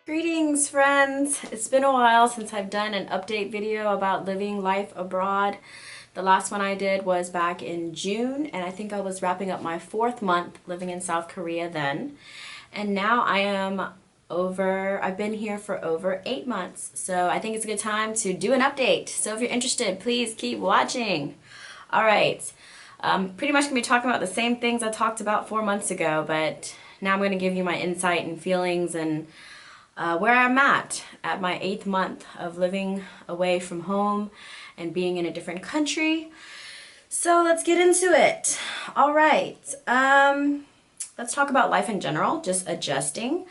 Greetings, friends! It's been a while since I've done an update video about living life abroad. The last one I did was back in June, and I think I was wrapping up my 4th month living in South Korea then. And now I've been here for over 8 months, so I think it's a good time to do an update. So if you're interested, please keep watching. Alright, pretty much going to be talking about the same things I talked about 4 months ago, but now I'm going to give you my insight and feelings and where I'm at my 8th month of living away from home and being in a different country. So let's get into it. All right, let's talk about life in general, just adjusting.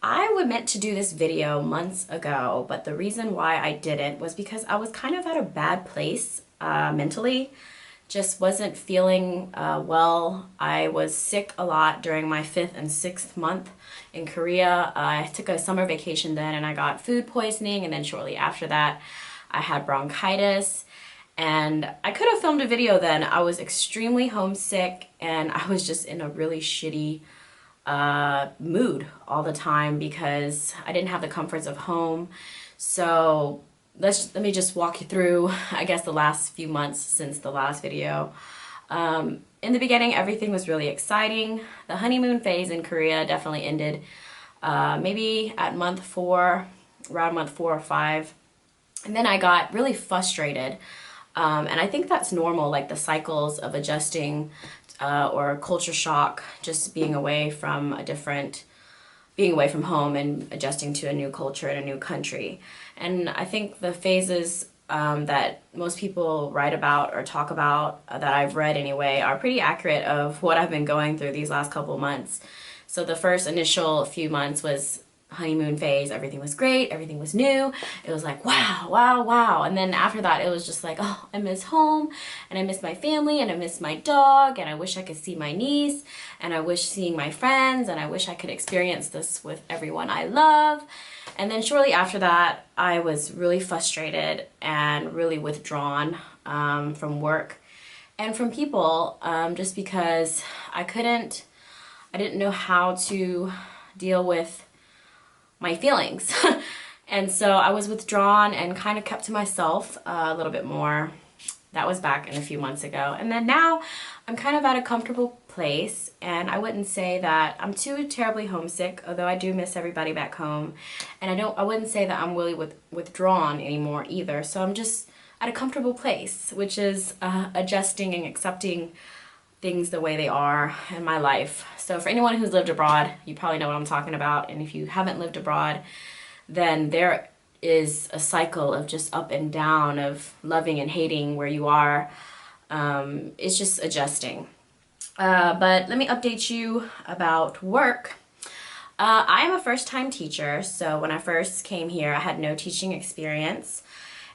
I was meant to do this video months ago, but the reason why I didn't was because I was kind of at a bad place mentally. Just wasn't feeling well. I was sick a lot during my 5th and 6th month in Korea. I took a summer vacation then and I got food poisoning, and then shortly after that I had bronchitis, and I could have filmed a video then. I was extremely homesick and I was just in a really shitty mood all the time because I didn't have the comforts of home. So let me just walk you through, I guess, the last few months since the last video. In the beginning, everything was really exciting. The honeymoon phase in Korea definitely ended maybe at month 4, around month 4 or 5. And then I got really frustrated. And I think that's normal, like the cycles of adjusting or culture shock, just being away from home and adjusting to a new culture in a new country. And I think the phases that most people write about or talk about, that I've read anyway, are pretty accurate of what I've been going through these last couple months. So the first initial few months was honeymoon phase. Everything was great, everything was new. It was like, wow, wow, wow. And then after that, it was just like, oh, I miss home, and I miss my family, and I miss my dog, and I wish I could see my niece, and I wish seeing my friends, and I wish I could experience this with everyone I love. And then shortly after that, I was really frustrated and really withdrawn from work and from people, just because I didn't know how to deal with my feelings. And so I was withdrawn and kind of kept to myself a little bit more. That was back in a few months ago. And then now I'm kind of at a comfortable place, and I wouldn't say that I'm too terribly homesick, although I do miss everybody back home. And I wouldn't say that I'm really withdrawn anymore either. So I'm just at a comfortable place, which is adjusting and accepting things the way they are in my life. So for anyone who's lived abroad, you probably know what I'm talking about. And if you haven't lived abroad, then there is a cycle of just up and down, of loving and hating where you are. It's just adjusting. But let me update you about work. I am a first-time teacher, so when I first came here, I had no teaching experience.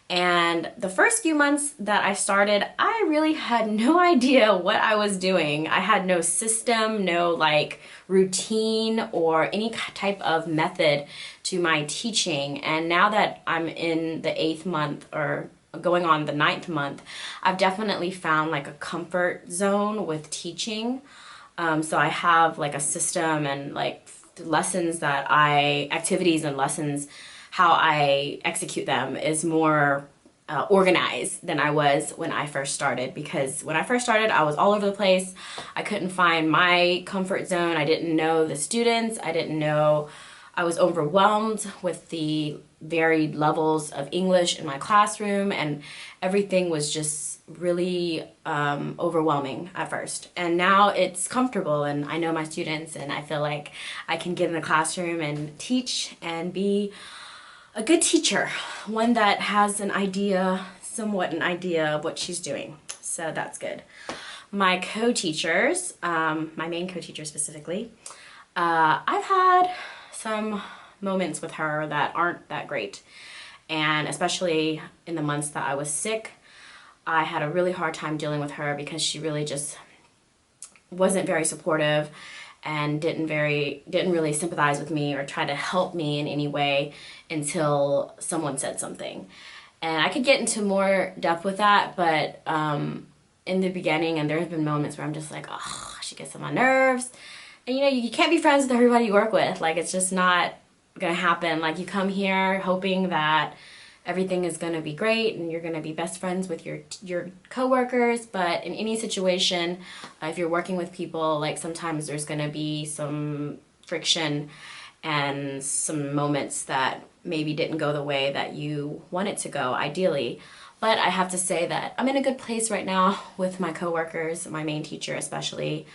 And the first few months that I started, I really had no idea what I was doing. I had no system, no like routine or any type of method to my teaching. And now that I'm in the 8th month or going on the 9th month, I've definitely found like a comfort zone with teaching. So I have like a system and like activities and lessons. How I execute them is more organized than I was when I first started, because when I first started, I was all over the place. I couldn't find my comfort zone. I didn't know the students. I was overwhelmed with the varied levels of English in my classroom, and everything was just really overwhelming at first. And now it's comfortable, and I know my students, and I feel like I can get in the classroom and teach and be a good teacher, one that has somewhat an idea of what she's doing. So that's good. My co-teachers, my main co-teacher specifically, I've had some moments with her that aren't that great. And especially in the months that I was sick, I had a really hard time dealing with her because she really just wasn't very supportive and didn't really sympathize with me or try to help me in any way until someone said something. And I could get into more depth with that, but in the beginning, and there have been moments where I'm just like, oh, she gets on my nerves. And you know, you can't be friends with everybody you work with. Like, it's just not gonna happen. Like, you come here hoping that everything is gonna be great and you're gonna be best friends with your coworkers, but in any situation, if you're working with people, like, sometimes there's gonna be some friction and some moments that maybe didn't go the way that you want it to go, ideally. But I have to say that I'm in a good place right now with my coworkers, my main teacher especially.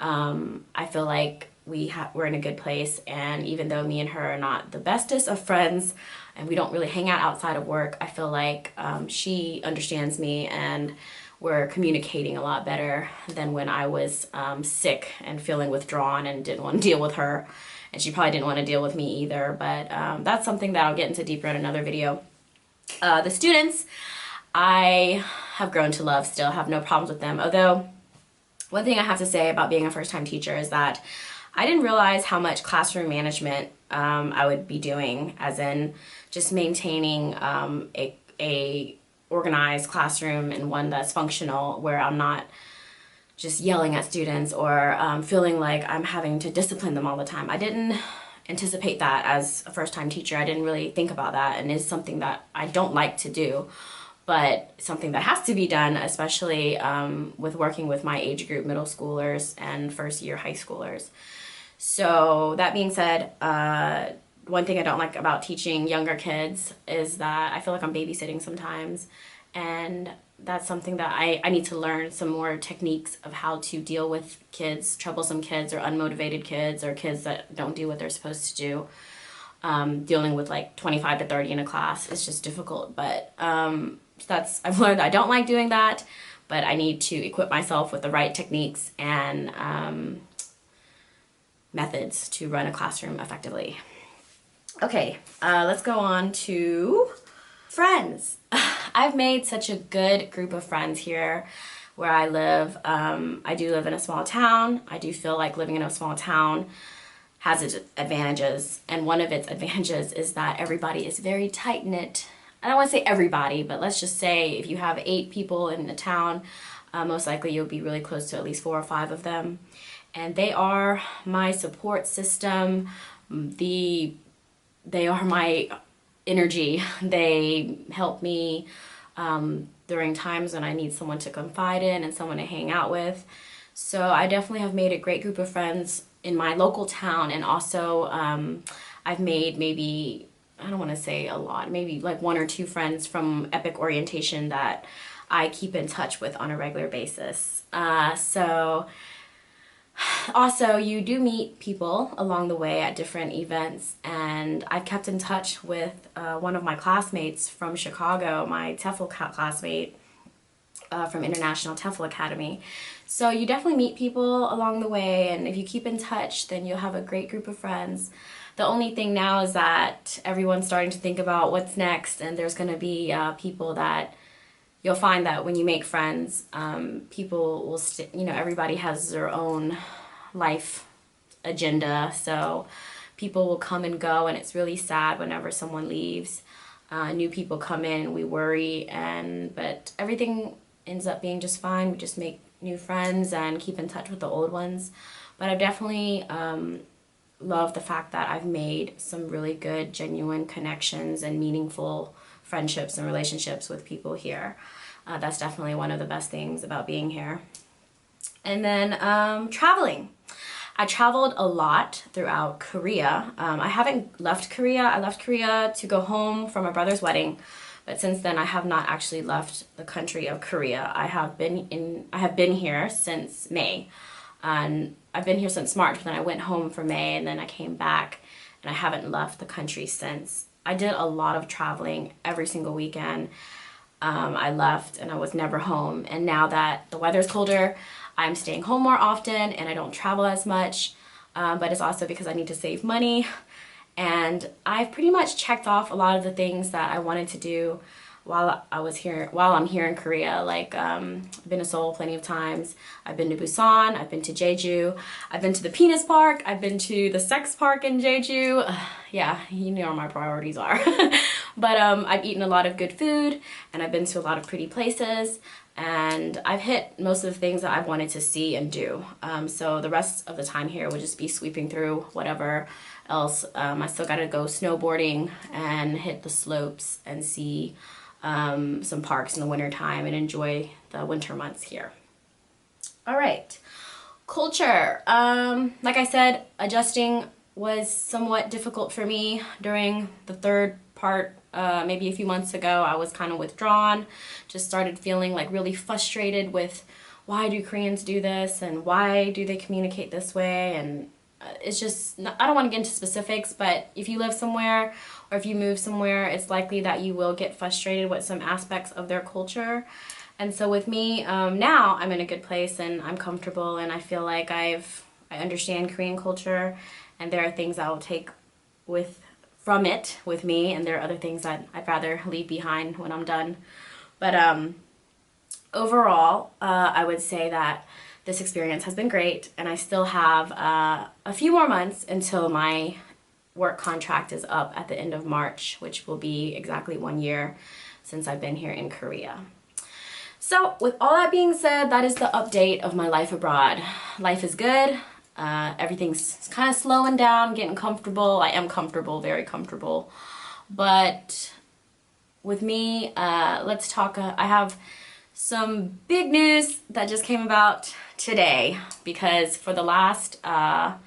I feel like we're in a good place, and even though me and her are not the bestest of friends and we don't really hang out outside of work, I feel like she understands me and we're communicating a lot better than when I was sick and feeling withdrawn and didn't want to deal with her, and she probably didn't want to deal with me either. But that's something that I'll get into deeper in another video. The students, I have grown to love, still have no problems with them. Although, one thing I have to say about being a first-time teacher is that I didn't realize how much classroom management I would be doing, as in just maintaining a organized classroom and one that's functional, where I'm not just yelling at students or feeling like I'm having to discipline them all the time. I didn't anticipate that as a first-time teacher. I didn't really think about that, and it's something that I don't like to do, but something that has to be done, especially with working with my age group, middle schoolers and first-year high schoolers. So that being said, one thing I don't like about teaching younger kids is that I feel like I'm babysitting sometimes, and that's something that I need to learn some more techniques of how to deal with kids, troublesome kids or unmotivated kids or kids that don't do what they're supposed to do. Dealing with like 25 to 30 in a class is just difficult, but I've learned that I don't like doing that, but I need to equip myself with the right techniques and methods to run a classroom effectively. Okay, let's go on to friends. I've made such a good group of friends here where I live. I do live in a small town. I do feel like living in a small town has its advantages, and one of its advantages is that everybody is very tight-knit. I don't want to say everybody, but let's just say if you have 8 people in the town, most likely you'll be really close to at least 4 or 5 of them. And they are my support system. They are my energy. They help me during times when I need someone to confide in and someone to hang out with. So I definitely have made a great group of friends in my local town, and also I've made maybe, I don't want to say a lot, maybe like 1 or 2 friends from Epic Orientation that I keep in touch with on a regular basis. Also, you do meet people along the way at different events, and I've kept in touch with one of my classmates from Chicago, my TEFL classmate from International TEFL Academy. So you definitely meet people along the way, and if you keep in touch, then you'll have a great group of friends. The only thing now is that everyone's starting to think about what's next, and there's going to be people that you'll find that when you make friends, people will, everybody has their own life agenda, so people will come and go, and it's really sad whenever someone leaves. New people come in, and we worry, but everything ends up being just fine. We just make new friends and keep in touch with the old ones. But I've definitely loved the fact that I've made some really good, genuine connections and meaningful friendships and relationships with people here. That's definitely one of the best things about being here. And then traveling. I traveled a lot throughout Korea. I haven't left Korea. I left Korea to go home for my brother's wedding, but since then I have not actually left the country of Korea. I have been here since May, and I've been here since March. Then I went home for May, and then I came back, and I haven't left the country since. I did a lot of traveling every single weekend. I left and I was never home, and now that the weather's colder, I'm staying home more often and I don't travel as much, but it's also because I need to save money. And I've pretty much checked off a lot of the things that I wanted to do while I'm here in Korea. Like, I've been to Seoul plenty of times. I've been to Busan, I've been to Jeju, I've been to the Penis Park, I've been to the Sex Park in Jeju. Yeah, you know where my priorities are. But I've eaten a lot of good food, and I've been to a lot of pretty places. and I've hit most of the things that I've wanted to see and do. So the rest of the time here would just be sweeping through whatever else. I still got to go snowboarding and hit the slopes and see some parks in the winter time and enjoy the winter months here. All right, culture. Like I said, adjusting was somewhat difficult for me during the third part. Maybe a few months ago, I was kind of withdrawn, just started feeling like really frustrated with why do Koreans do this and why do they communicate this way, and it's just, I don't want to get into specifics, but if you live somewhere or if you move somewhere, it's likely that you will get frustrated with some aspects of their culture. And so with me, now I'm in a good place and I'm comfortable and I feel like I understand Korean culture, and there are things I will take from it with me, and there are other things that I'd rather leave behind when I'm done. But overall, I would say that this experience has been great, and I still have a few more months until my work contract is up at the end of March, which will be exactly 1 year since I've been here in Korea. So with all that being said, that is the update of my life abroad. Life is good. Everything's kind of slowing down, getting comfortable. I am comfortable, very comfortable. But with me, let's talk. I have some big news that just came about today, because for the last, for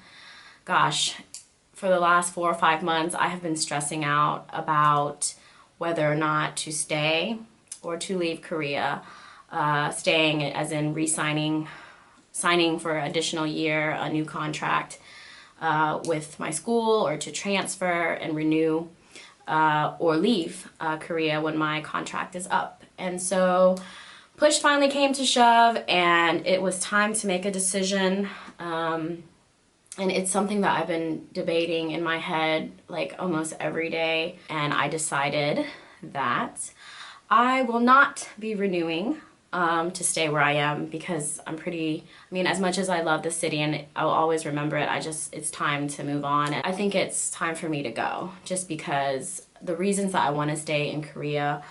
the last 4 or 5 months, I have been stressing out about whether or not to stay or to leave Korea. Staying as in signing for an additional year, a new contract with my school, or to transfer and renew or leave Korea when my contract is up. And so push finally came to shove and it was time to make a decision. And it's something that I've been debating in my head like almost every day. And I decided that I will not be renewing to stay where I am, because as much as I love the city and I'll always remember it, it's time to move on. I think it's time for me to go, just because the reasons that I want to stay in Korea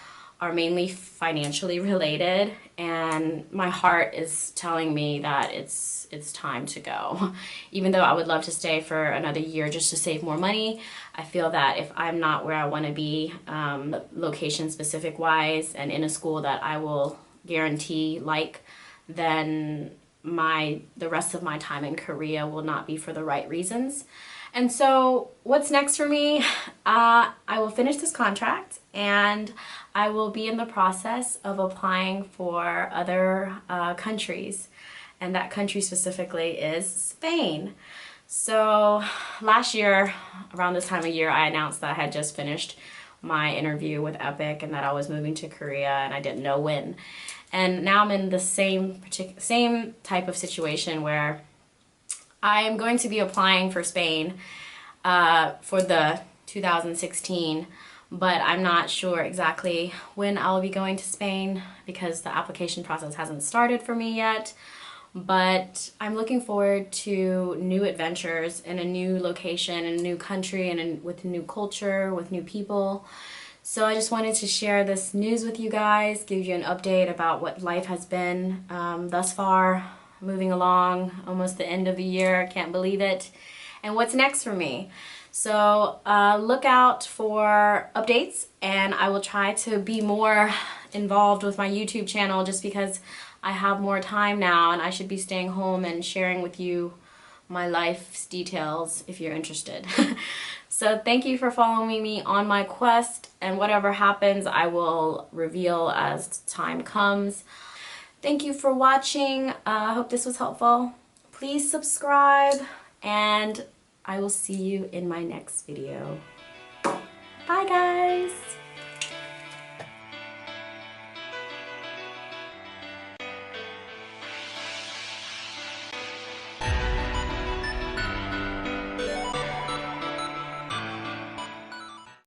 are mainly financially related, and my heart is telling me that it's time to go. Even though I would love to stay for another year just to save more money, I feel that if I'm not where I want to be, location specific wise, and in a school that I will guarantee then the rest of my time in Korea will not be for the right reasons. And so what's next for me? I will finish this contract and I will be in the process of applying for other countries, and that country specifically is Spain. So last year, around this time of year, I announced that I had just finished my interview with Epic and that I was moving to Korea, and I didn't know when. And now I'm in the same type of situation where I am going to be applying for Spain for the 2016, but I'm not sure exactly when I'll be going to Spain because the application process hasn't started for me yet. But I'm looking forward to new adventures in a new location, in a new country, and with a new culture, with new people. So I just wanted to share this news with you guys, give you an update about what life has been thus far, moving along, almost the end of the year, can't believe it, and what's next for me. So look out for updates, and I will try to be more involved with my YouTube channel just because I have more time now and I should be staying home and sharing with you my life's details if you're interested. So thank you for following me on my quest, and whatever happens I will reveal as time comes. Thank you for watching. I hope this was helpful. Please subscribe, and I will see you in my next video. Bye guys!